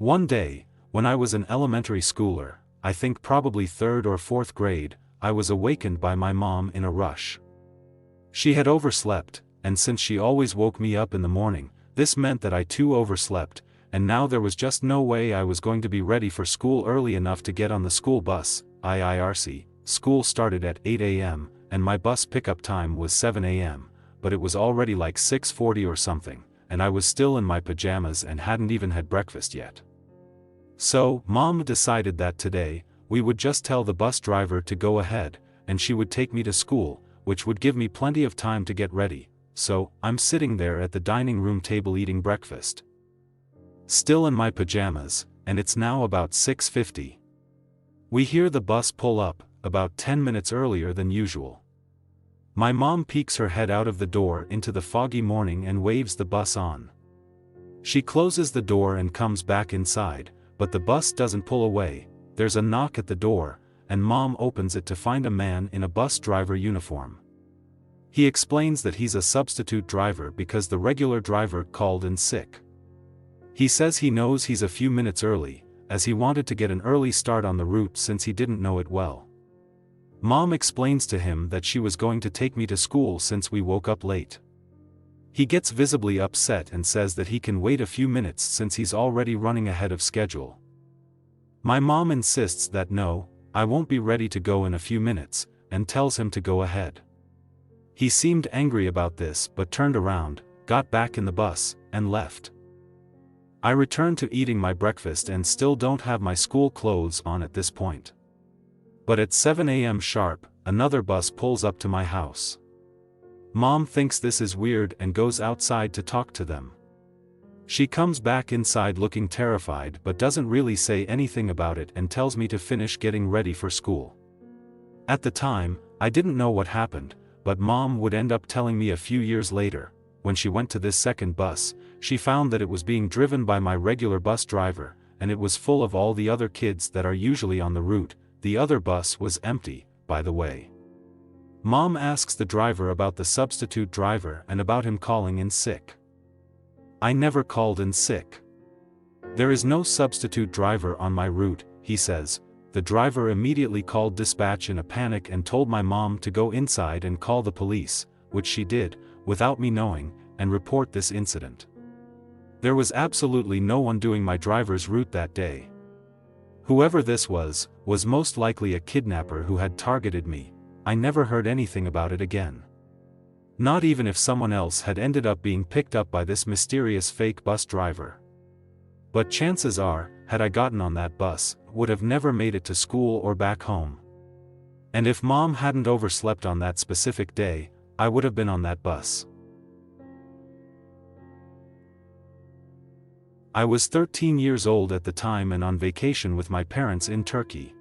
One day, when I was an elementary schooler, I think probably 3rd or 4th grade, I was awakened by my mom in a rush. She had overslept, and since she always woke me up in the morning, this meant that I too overslept, and now there was just no way I was going to be ready for school early enough to get on the school bus. IIRC. School started at 8 a.m., and my bus pickup time was 7 a.m., but it was already like 6:40 or something, and I was still in my pajamas and hadn't even had breakfast yet. So, Mom decided that today, we would just tell the bus driver to go ahead, and she would take me to school, which would give me plenty of time to get ready. So, I'm sitting there at the dining room table eating breakfast, still in my pajamas, and it's now about 6:50. We hear the bus pull up, about 10 minutes earlier than usual. My mom peeks her head out of the door into the foggy morning and waves the bus on. She closes the door and comes back inside, but the bus doesn't pull away. There's a knock at the door, and Mom opens it to find a man in a bus driver uniform. He explains that he's a substitute driver because the regular driver called in sick. He says he knows he's a few minutes early, as he wanted to get an early start on the route since he didn't know it well. Mom explains to him that she was going to take me to school since we woke up late. He gets visibly upset and says that he can wait a few minutes since he's already running ahead of schedule. My mom insists that no, I won't be ready to go in a few minutes, and tells him to go ahead. He seemed angry about this but turned around, got back in the bus, and left. I return to eating my breakfast and still don't have my school clothes on at this point. But at 7 a.m. sharp, another bus pulls up to my house. Mom thinks this is weird and goes outside to talk to them. She comes back inside looking terrified but doesn't really say anything about it and tells me to finish getting ready for school. At the time, I didn't know what happened, but Mom would end up telling me a few years later. When she went to this second bus, she found that it was being driven by my regular bus driver, and it was full of all the other kids that are usually on the route. The other bus was empty, by the way. Mom asks the driver about the substitute driver and about him calling in sick. I never called in sick. There is no substitute driver on my route, he says. The driver immediately called dispatch in a panic and told my mom to go inside and call the police, which she did, without me knowing, and report this incident. There was absolutely no one doing my driver's route that day. Whoever this was most likely a kidnapper who had targeted me. I never heard anything about it again. Not even if someone else had ended up being picked up by this mysterious fake bus driver. But chances are, had I gotten on that bus, would have never made it to school or back home. And if Mom hadn't overslept on that specific day, I would have been on that bus. I was 13 years old at the time and on vacation with my parents in Turkey.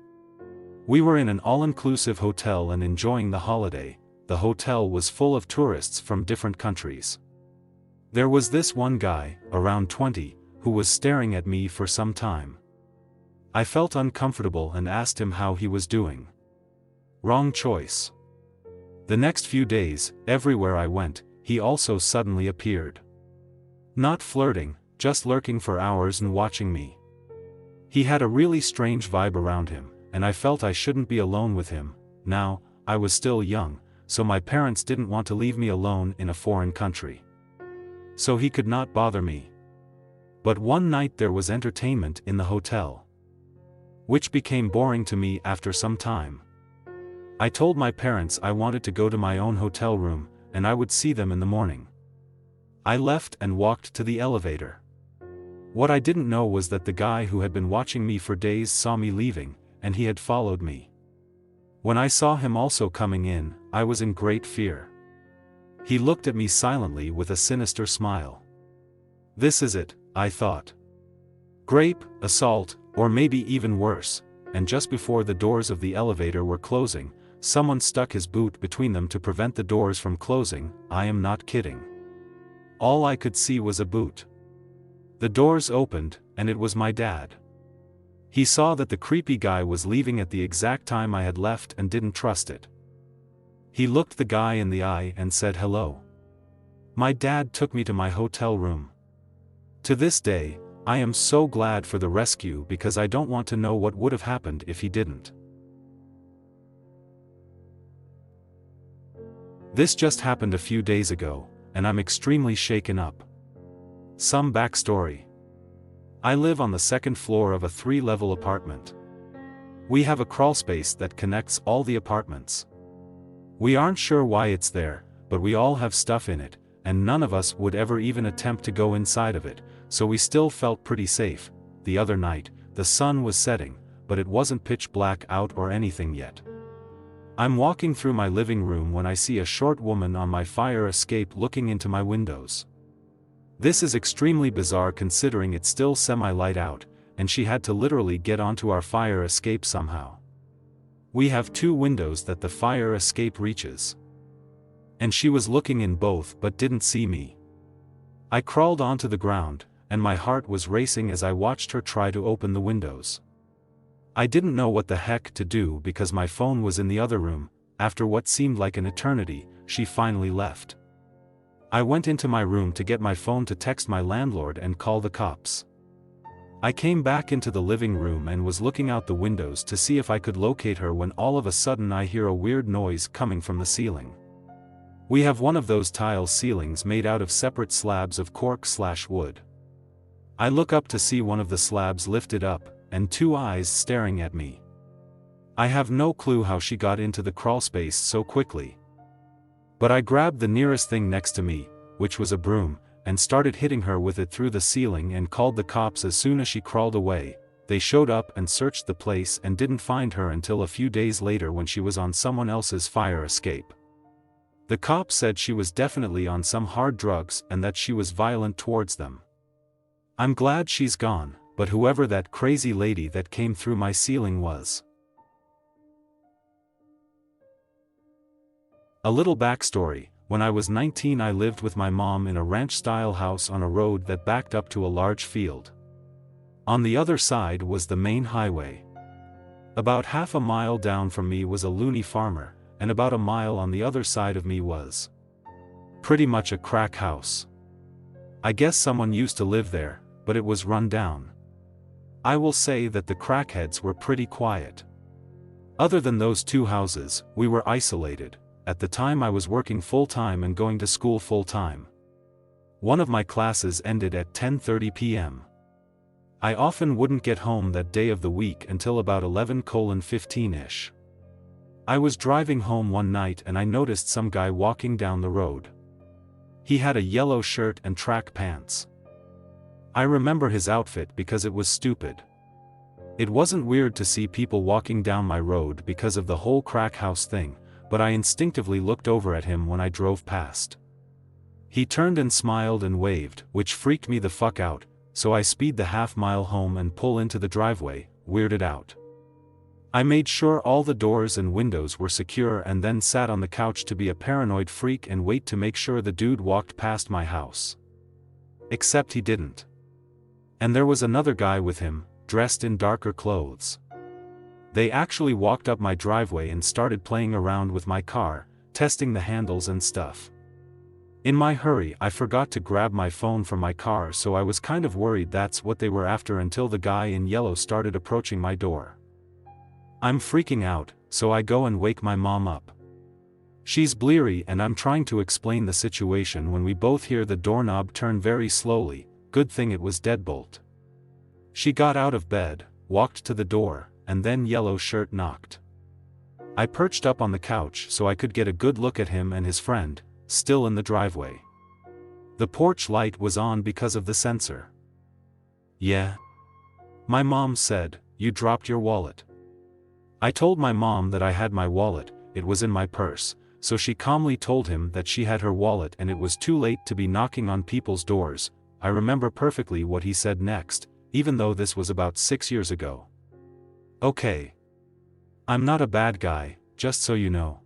We were in an all-inclusive hotel and enjoying the holiday. The hotel was full of tourists from different countries. There was this one guy, around 20, who was staring at me for some time. I felt uncomfortable and asked him how he was doing. Wrong choice. The next few days, everywhere I went, he also suddenly appeared. Not flirting, just lurking for hours and watching me. He had a really strange vibe around him, and I felt I shouldn't be alone with him. Now, I was still young, so my parents didn't want to leave me alone in a foreign country. So he could not bother me. But one night there was entertainment in the hotel, which became boring to me after some time. I told my parents I wanted to go to my own hotel room, and I would see them in the morning. I left and walked to the elevator. What I didn't know was that the guy who had been watching me for days saw me leaving, and he had followed me. When I saw him also coming in, I was in great fear. He looked at me silently with a sinister smile. This is it, I thought. Grape, assault, or maybe even worse, and just before the doors of the elevator were closing, someone stuck his boot between them to prevent the doors from closing. I am not kidding. All I could see was a boot. The doors opened, and it was my dad. He saw that the creepy guy was leaving at the exact time I had left and didn't trust it. He looked the guy in the eye and said hello. My dad took me to my hotel room. To this day, I am so glad for the rescue because I don't want to know what would have happened if he didn't. This just happened a few days ago, and I'm extremely shaken up. Some backstory. I live on the second floor of a 3-level apartment. We have a crawlspace that connects all the apartments. We aren't sure why it's there, but we all have stuff in it, and none of us would ever even attempt to go inside of it, so we still felt pretty safe. The other night, the sun was setting, but it wasn't pitch black out or anything yet. I'm walking through my living room when I see a short woman on my fire escape looking into my windows. This is extremely bizarre considering it's still semi-light out, and she had to literally get onto our fire escape somehow. We have 2 windows that the fire escape reaches. And she was looking in both but didn't see me. I crawled onto the ground, and my heart was racing as I watched her try to open the windows. I didn't know what the heck to do because my phone was in the other room. After what seemed like an eternity, she finally left. I went into my room to get my phone to text my landlord and call the cops. I came back into the living room and was looking out the windows to see if I could locate her when all of a sudden I hear a weird noise coming from the ceiling. We have one of those tile ceilings made out of separate slabs of cork/wood. I look up to see one of the slabs lifted up, and 2 eyes staring at me. I have no clue how she got into the crawlspace so quickly. But I grabbed the nearest thing next to me, which was a broom, and started hitting her with it through the ceiling and called the cops as soon as she crawled away. They showed up and searched the place and didn't find her until a few days later when she was on someone else's fire escape. The cops said she was definitely on some hard drugs and that she was violent towards them. I'm glad she's gone, but whoever that crazy lady that came through my ceiling was. A little backstory. When I was 19 I lived with my mom in a ranch-style house on a road that backed up to a large field. On the other side was the main highway. About half a mile down from me was a loony farmer, and about a mile on the other side of me was pretty much a crack house. I guess someone used to live there, but it was run down. I will say that the crackheads were pretty quiet. Other than those 2 houses, we were isolated. At the time I was working full-time and going to school full-time. One of my classes ended at 10:30 p.m. I often wouldn't get home that day of the week until about 11:15-ish. I was driving home one night and I noticed some guy walking down the road. He had a yellow shirt and track pants. I remember his outfit because it was stupid. It wasn't weird to see people walking down my road because of the whole crack house thing, but I instinctively looked over at him when I drove past. He turned and smiled and waved, which freaked me the fuck out, so I speed the half-mile home and pull into the driveway, weirded out. I made sure all the doors and windows were secure and then sat on the couch to be a paranoid freak and wait to make sure the dude walked past my house. Except he didn't. And there was another guy with him, dressed in darker clothes. They actually walked up my driveway and started playing around with my car, testing the handles and stuff. In my hurry I forgot to grab my phone from my car, so I was kind of worried that's what they were after until the guy in yellow started approaching my door. I'm freaking out, so I go and wake my mom up. She's bleary and I'm trying to explain the situation when we both hear the doorknob turn very slowly. Good thing it was deadbolt. She got out of bed, walked to the door, and then yellow shirt knocked. I perched up on the couch so I could get a good look at him and his friend, still in the driveway. The porch light was on because of the sensor. Yeah? My mom said, "You dropped your wallet." I told my mom that I had my wallet, it was in my purse, so she calmly told him that she had her wallet and it was too late to be knocking on people's doors. I remember perfectly what he said next, even though this was about 6 years ago. "Okay. I'm not a bad guy, just so you know."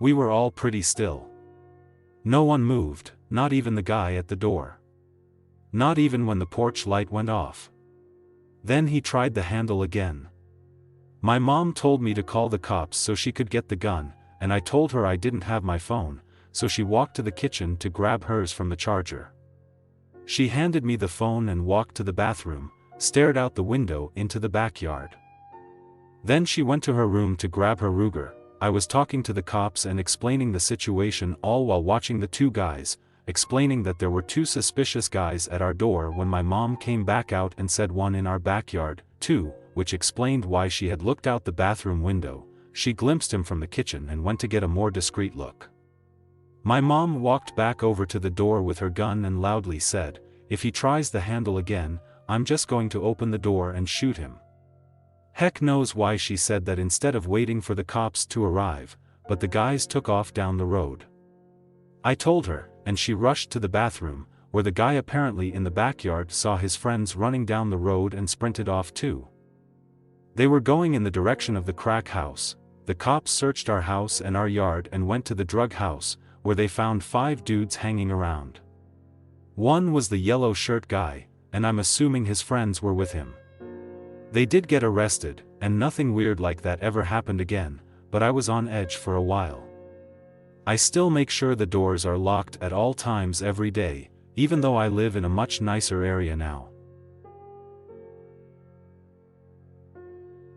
We were all pretty still. No one moved, not even the guy at the door. Not even when the porch light went off. Then he tried the handle again. My mom told me to call the cops so she could get the gun, and I told her I didn't have my phone, so she walked to the kitchen to grab hers from the charger. She handed me the phone and walked to the bathroom, stared out the window into the backyard. Then she went to her room to grab her Ruger. I was talking to the cops and explaining the situation, all while watching the two guys, explaining that there were two suspicious guys at our door when my mom came back out and said one in our backyard, too, which explained why she had looked out the bathroom window. She glimpsed him from the kitchen and went to get a more discreet look. My mom walked back over to the door with her gun and loudly said, "If he tries the handle again, I'm just going to open the door and shoot him." Heck knows why she said that instead of waiting for the cops to arrive, but the guys took off down the road. I told her, and she rushed to the bathroom, where the guy apparently in the backyard saw his friends running down the road and sprinted off too. They were going in the direction of the crack house. The cops searched our house and our yard and went to the drug house, where they found 5 dudes hanging around. One was the yellow shirt guy, and I'm assuming his friends were with him. They did get arrested, and nothing weird like that ever happened again, but I was on edge for a while. I still make sure the doors are locked at all times every day, even though I live in a much nicer area now.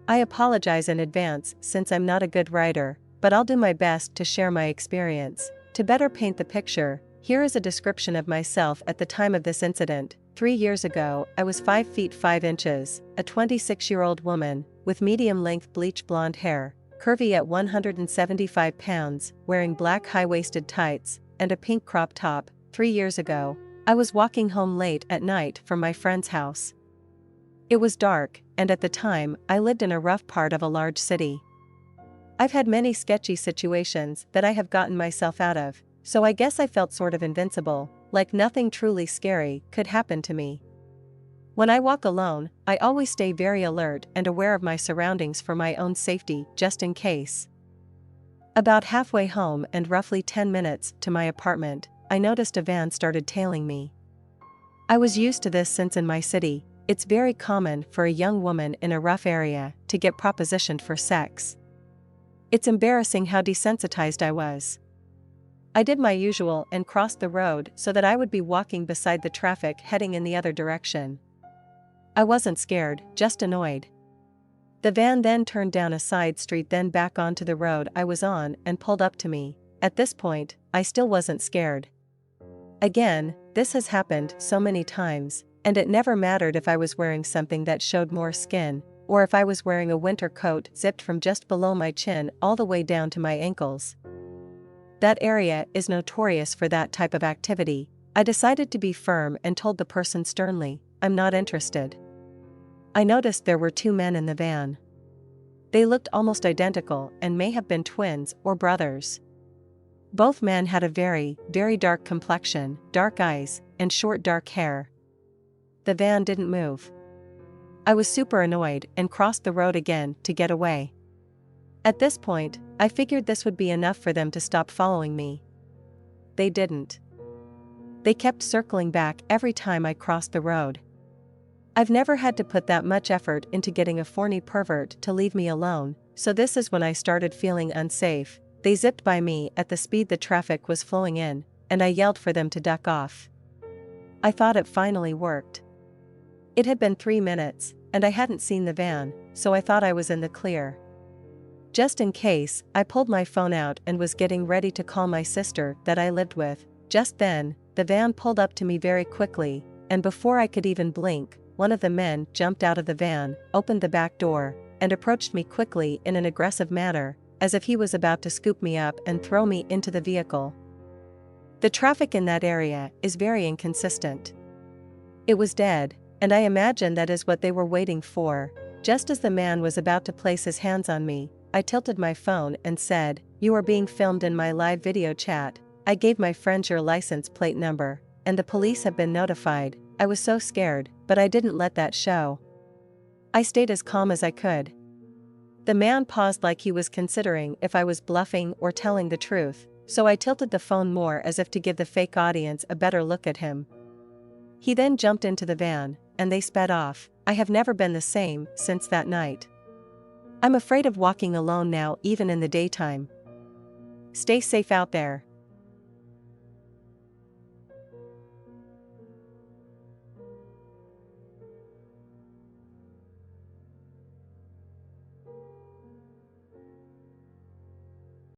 I apologize in advance since I'm not a good writer, but I'll do my best to share my experience. To better paint the picture, here is a description of myself at the time of this incident. 3 years ago, I was 5 feet 5 inches, a 26-year-old woman, with medium-length bleach blonde hair, curvy at 175 pounds, wearing black high-waisted tights, and a pink crop top. 3 years ago, I was walking home late at night from my friend's house. It was dark, and at the time, I lived in a rough part of a large city. I've had many sketchy situations that I have gotten myself out of, so I guess I felt sort of invincible, like nothing truly scary could happen to me. When I walk alone, I always stay very alert and aware of my surroundings for my own safety, just in case. About halfway home and roughly 10 minutes to my apartment, I noticed a van started tailing me. I was used to this since in my city, it's very common for a young woman in a rough area to get propositioned for sex. It's embarrassing how desensitized I was. I did my usual and crossed the road so that I would be walking beside the traffic heading in the other direction. I wasn't scared, just annoyed. The van then turned down a side street, then back onto the road I was on and pulled up to me. At this point, I still wasn't scared. Again, this has happened so many times, and it never mattered if I was wearing something that showed more skin, or if I was wearing a winter coat zipped from just below my chin all the way down to my ankles. That area is notorious for that type of activity. I decided to be firm and told the person sternly, "I'm not interested." I noticed there were 2 men in the van. They looked almost identical and may have been twins or brothers. Both men had a very, very dark complexion, dark eyes, and short dark hair. The van didn't move. I was super annoyed and crossed the road again to get away. At this point, I figured this would be enough for them to stop following me. They didn't. They kept circling back every time I crossed the road. I've never had to put that much effort into getting a horny pervert to leave me alone, so this is when I started feeling unsafe. They zipped by me at the speed the traffic was flowing in, and I yelled for them to duck off. I thought it finally worked. It had been 3 minutes, and I hadn't seen the van, so I thought I was in the clear. Just in case, I pulled my phone out and was getting ready to call my sister that I lived with. Just then, the van pulled up to me very quickly, and before I could even blink, one of the men jumped out of the van, opened the back door, and approached me quickly in an aggressive manner, as if he was about to scoop me up and throw me into the vehicle. The traffic in that area is very inconsistent. It was dead, and I imagine that is what they were waiting for. Just as the man was about to place his hands on me, I tilted my phone and said, "You are being filmed in my live video chat." I gave my friend your license plate number, and the police have been notified. I was so scared, but I didn't let that show. I stayed as calm as I could. The man paused like he was considering if I was bluffing or telling the truth, so I tilted the phone more as if to give the fake audience a better look at him. He then jumped into the van, and they sped off. I have never been the same since that night. I'm afraid of walking alone now, even in the daytime. Stay safe out there.